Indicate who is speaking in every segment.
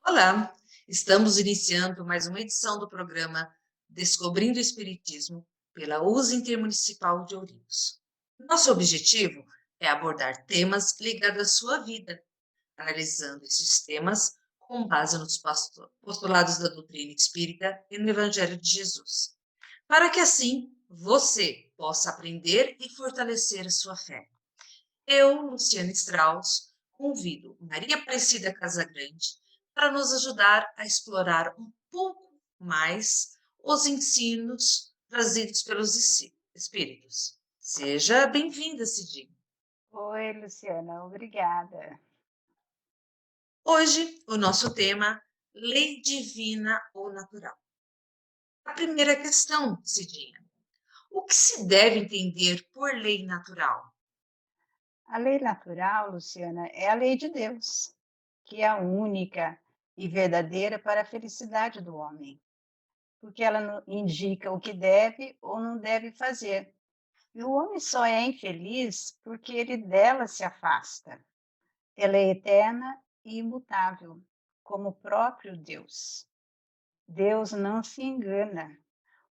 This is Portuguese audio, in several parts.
Speaker 1: Olá, estamos iniciando mais uma edição do programa Descobrindo o Espiritismo pela USA Intermunicipal de Ourinhos. Nosso objetivo é abordar temas ligados à sua vida, analisando esses temas com base nos postulados da doutrina espírita e no Evangelho de Jesus, para que assim você possa aprender e fortalecer a sua fé. Eu, Luciana Strauss, convido Maria Aparecida Casagrande para nos ajudar a explorar um pouco mais os ensinos trazidos pelos espíritos. Seja bem-vinda, Cidinha.
Speaker 2: Oi, Luciana, obrigada.
Speaker 1: Hoje, o nosso tema, lei divina ou natural. A primeira questão, Cidinha, o que se deve entender por lei natural?
Speaker 2: A lei natural, Luciana, é a lei de Deus, que é a única e verdadeira para a felicidade do homem, porque ela indica o que deve ou não deve fazer. E o homem só é infeliz porque ele dela se afasta. Ela é eterna e imutável, como o próprio Deus. Deus não se engana.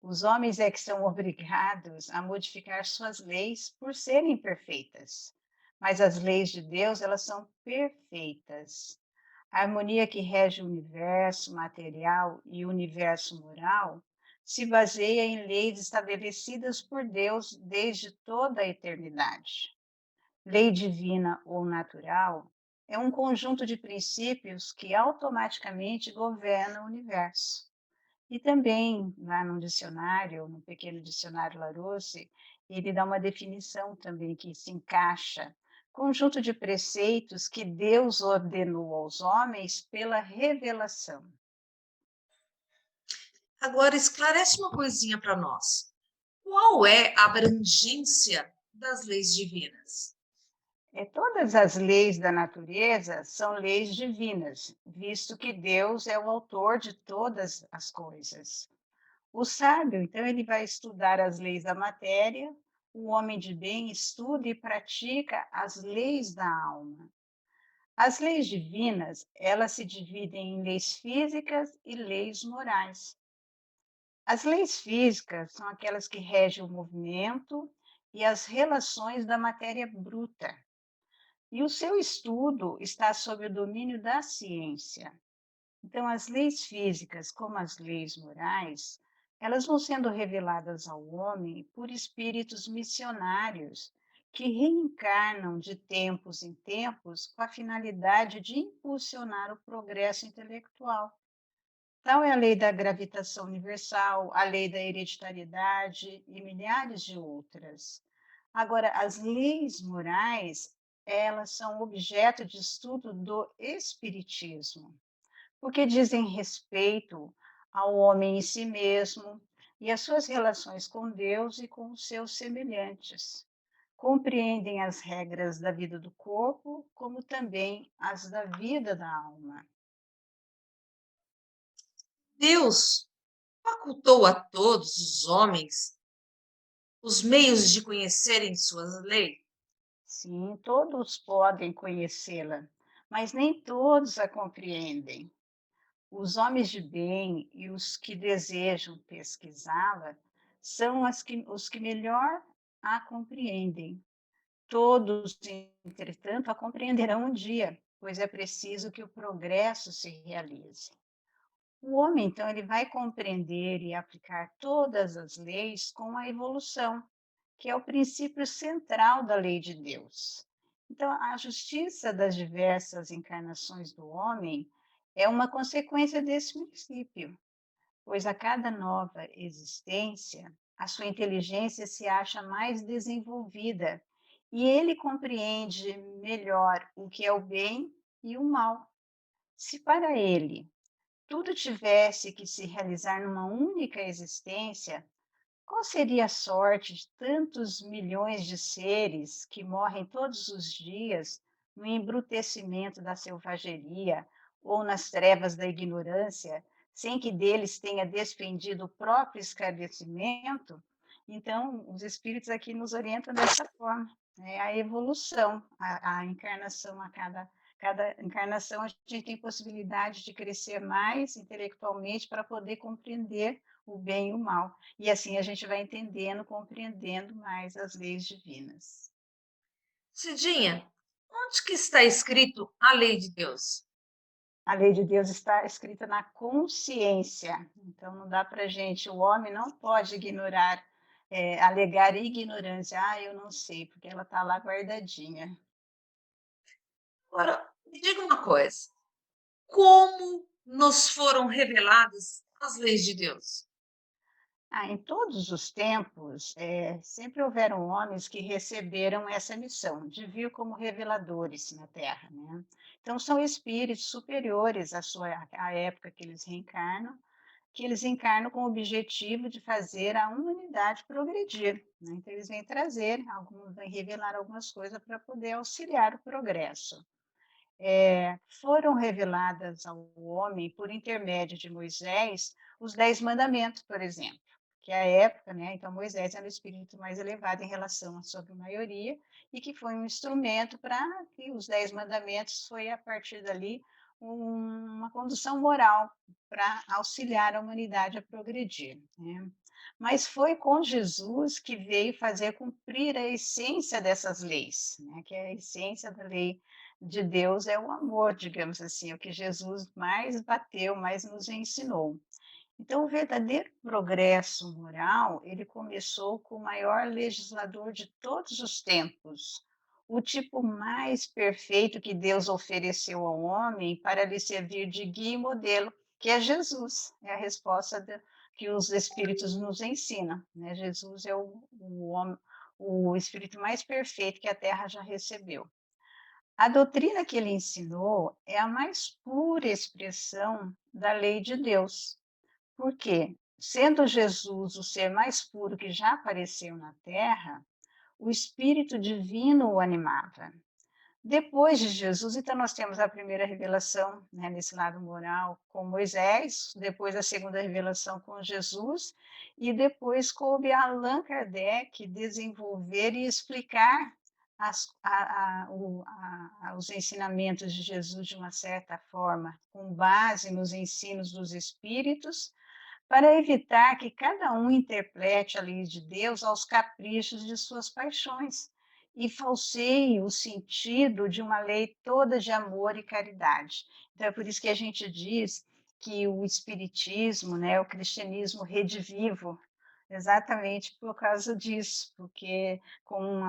Speaker 2: Os homens é que são obrigados a modificar suas leis por serem perfeitas. Mas as leis de Deus, elas são perfeitas. A harmonia que rege o universo material e o universo moral se baseia em leis estabelecidas por Deus desde toda a eternidade. Lei divina ou natural é um conjunto de princípios que automaticamente governam o universo. E também, lá no dicionário, no pequeno dicionário Larousse, ele dá uma definição também que se encaixa. Conjunto de preceitos que Deus ordenou aos homens pela revelação.
Speaker 1: Agora, esclarece uma coisinha para nós. Qual é a abrangência das leis divinas?
Speaker 2: Todas as leis da natureza são leis divinas, visto que Deus é o autor de todas as coisas. O sábio, então, ele vai estudar as leis da matéria, o homem de bem estuda e pratica as leis da alma. As leis divinas, elas se dividem em leis físicas e leis morais. As leis físicas são aquelas que regem o movimento e as relações da matéria bruta. E o seu estudo está sob o domínio da ciência. Então, as leis físicas, como as leis morais, elas vão sendo reveladas ao homem por espíritos missionários que reencarnam de tempos em tempos com a finalidade de impulsionar o progresso intelectual. Tal é a lei da gravitação universal, a lei da hereditariedade e milhares de outras. Agora, as leis morais, elas são objeto de estudo do espiritismo porque dizem respeito ao homem em si mesmo e às suas relações com Deus e com os seus semelhantes. Compreendem as regras da vida do corpo, como também as da vida da alma.
Speaker 1: Deus facultou a todos os homens os meios de conhecerem suas leis.
Speaker 2: Sim, todos podem conhecê-la, mas nem todos a compreendem. Os homens de bem e os que desejam pesquisá-la são os que melhor a compreendem. Todos, entretanto, a compreenderão um dia, pois é preciso que o progresso se realize. O homem, então, ele vai compreender e aplicar todas as leis com a evolução, que é o princípio central da lei de Deus. Então, a justiça das diversas encarnações do homem é uma consequência desse princípio, pois a cada nova existência, a sua inteligência se acha mais desenvolvida e ele compreende melhor o que é o bem e o mal. Se para ele tudo tivesse que se realizar numa única existência, qual seria a sorte de tantos milhões de seres que morrem todos os dias no embrutecimento da selvageria ou nas trevas da ignorância, sem que deles tenha despendido o próprio esclarecimento? Então, os espíritos aqui nos orientam dessa forma. É a evolução, a encarnação a cada Cada encarnação a gente tem possibilidade de crescer mais intelectualmente para poder compreender o bem e o mal. E assim a gente vai entendendo, compreendendo mais as leis divinas.
Speaker 1: Cidinha, onde que está escrito a lei de Deus?
Speaker 2: A lei de Deus está escrita na consciência, então não dá para gente, o homem não pode ignorar, alegar ignorância, eu não sei, porque ela está lá guardadinha.
Speaker 1: Agora, me diga uma coisa: como nos foram reveladas as leis de Deus?
Speaker 2: Em todos os tempos, sempre houveram homens que receberam essa missão de vir como reveladores na Terra, né. Então são espíritos superiores à época que eles encarnam com o objetivo de fazer a humanidade progredir, né. Então eles vêm trazer, alguns vêm revelar algumas coisas para poder auxiliar o progresso. Foram reveladas ao homem, por intermédio de Moisés, os 10 mandamentos, por exemplo, que é a época, né, então Moisés era o espírito mais elevado em relação à sobre maioria, e que foi um instrumento para que os 10 mandamentos foi a partir dali uma condução moral para auxiliar a humanidade a progredir, né. Mas foi com Jesus que veio fazer cumprir a essência dessas leis, né, que é a essência da lei de Deus é o amor, digamos assim, o que Jesus mais bateu, mais nos ensinou. Então, o verdadeiro progresso moral, ele começou com o maior legislador de todos os tempos, o tipo mais perfeito que Deus ofereceu ao homem para lhe servir de guia e modelo, que é Jesus. É a resposta que os Espíritos nos ensinam, né? Jesus é o Espírito mais perfeito que a Terra já recebeu. A doutrina que ele ensinou é a mais pura expressão da lei de Deus. Por quê? Sendo Jesus o ser mais puro que já apareceu na Terra, o Espírito Divino o animava. Depois de Jesus, então nós temos a primeira revelação, né, nesse lado moral com Moisés, depois a segunda revelação com Jesus, e depois coube a Allan Kardec desenvolver e explicar os ensinamentos de Jesus de uma certa forma, com base nos ensinos dos Espíritos, para evitar que cada um interprete a lei de Deus aos caprichos de suas paixões e falseie o sentido de uma lei toda de amor e caridade. Então, é por isso que a gente diz que o Espiritismo, né, o cristianismo redivivo, exatamente por causa disso, porque com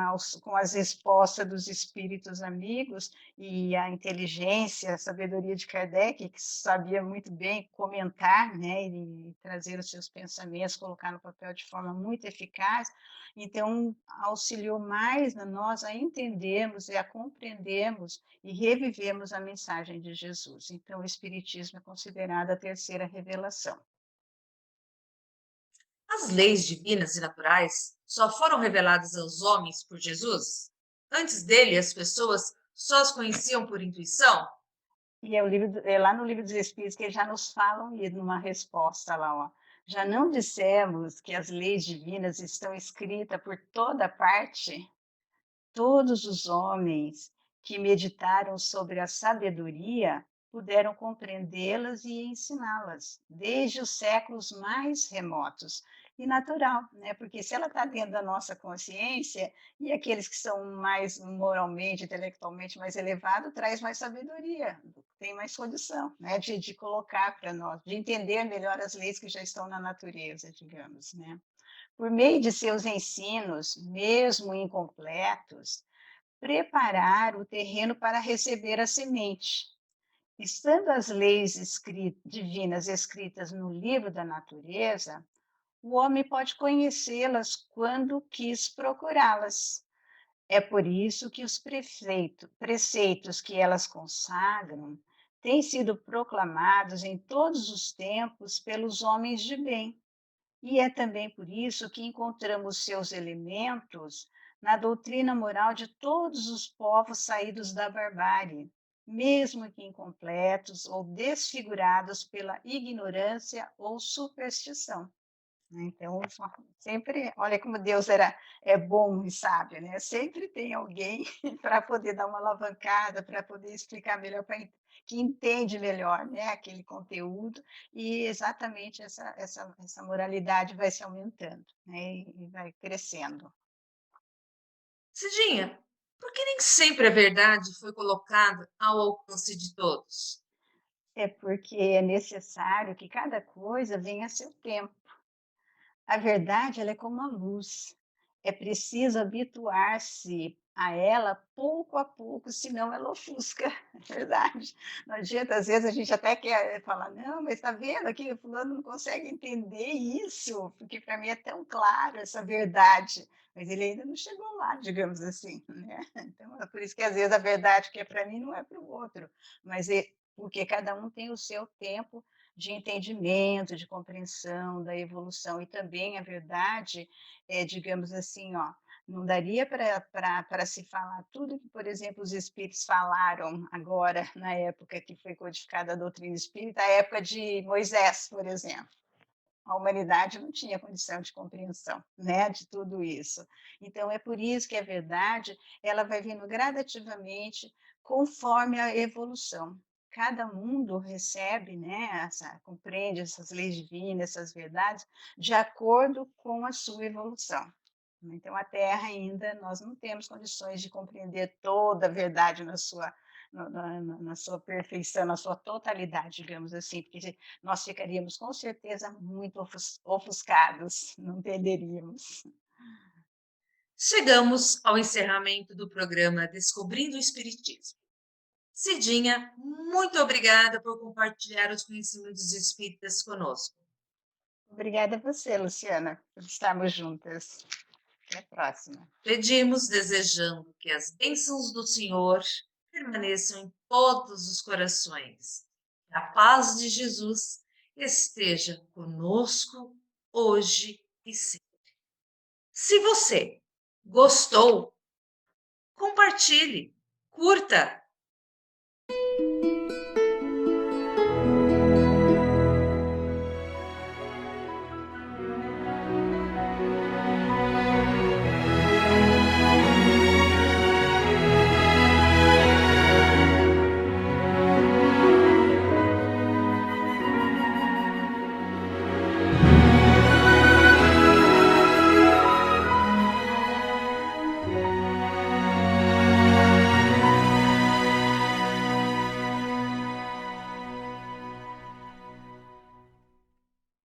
Speaker 2: as respostas dos espíritos amigos e a inteligência, a sabedoria de Kardec, que sabia muito bem comentar, né, e trazer os seus pensamentos, colocar no papel de forma muito eficaz, então auxiliou mais a nós a entendermos e a compreendermos e revivermos a mensagem de Jesus. Então o Espiritismo é considerado a terceira revelação.
Speaker 1: As leis divinas e naturais só foram reveladas aos homens por Jesus? Antes dele, as pessoas só as conheciam por intuição?
Speaker 2: E é lá no Livro dos Espíritos que eles já nos falam e numa resposta lá, ó. Já não dissemos que as leis divinas estão escritas por toda parte? Todos os homens que meditaram sobre a sabedoria puderam compreendê-las e ensiná-las, desde os séculos mais remotos. E natural, né? Porque se ela está dentro da nossa consciência, e aqueles que são mais moralmente, intelectualmente mais elevados, traz mais sabedoria, tem mais condição, né? De colocar para nós, de entender melhor as leis que já estão na natureza, digamos, né? Por meio de seus ensinos, mesmo incompletos, preparar o terreno para receber a semente. Estando as leis divinas escritas no livro da natureza, o homem pode conhecê-las quando quis procurá-las. É por isso que os preceitos que elas consagram têm sido proclamados em todos os tempos pelos homens de bem, e é também por isso que encontramos seus elementos na doutrina moral de todos os povos saídos da barbárie, mesmo que incompletos ou desfigurados pela ignorância ou superstição. né. Então, sempre olha como Deus é bom e sábio, né, sempre tem alguém para poder dar uma alavancada, para poder explicar melhor, que entende melhor, né, aquele conteúdo, e exatamente essa moralidade vai se aumentando, né, e vai crescendo.
Speaker 1: Cidinha, por que nem sempre a verdade foi colocada ao alcance de todos?
Speaker 2: É porque é necessário que cada coisa venha a seu tempo. A verdade, ela é como a luz. É preciso habituar-se a ela pouco a pouco, senão ela ofusca, é verdade. Não adianta, às vezes a gente até quer falar: "Não, mas está vendo aqui, o fulano não consegue entender isso, porque para mim é tão claro essa verdade", mas ele ainda não chegou lá, digamos assim, né. Então é por isso que às vezes a verdade que é para mim não é para o outro, mas porque cada um tem o seu tempo de entendimento, de compreensão da evolução. E também a verdade é, digamos assim, ó, não daria para se falar tudo que, por exemplo, os espíritos falaram agora, na época que foi codificada a doutrina espírita, a época de Moisés, por exemplo. A humanidade não tinha condição de compreensão, né, de tudo isso. Então é por isso que a verdade, ela vai vindo gradativamente conforme a evolução. Cada mundo recebe, né, compreende essas leis divinas, essas verdades, de acordo com a sua evolução. Então a Terra ainda nós não temos condições de compreender toda a verdade na sua perfeição, na sua totalidade, digamos assim, porque nós ficaríamos com certeza muito ofuscados, não entenderíamos.
Speaker 1: Chegamos ao encerramento do programa Descobrindo o Espiritismo. Cidinha, muito obrigada por compartilhar os conhecimentos espíritas conosco.
Speaker 2: Obrigada a você, Luciana, por estarmos juntas. Até a próxima.
Speaker 1: Pedimos desejando que as bênçãos do Senhor permaneçam em todos os corações. Que a paz de Jesus esteja conosco hoje e sempre. Se você gostou, compartilhe, curta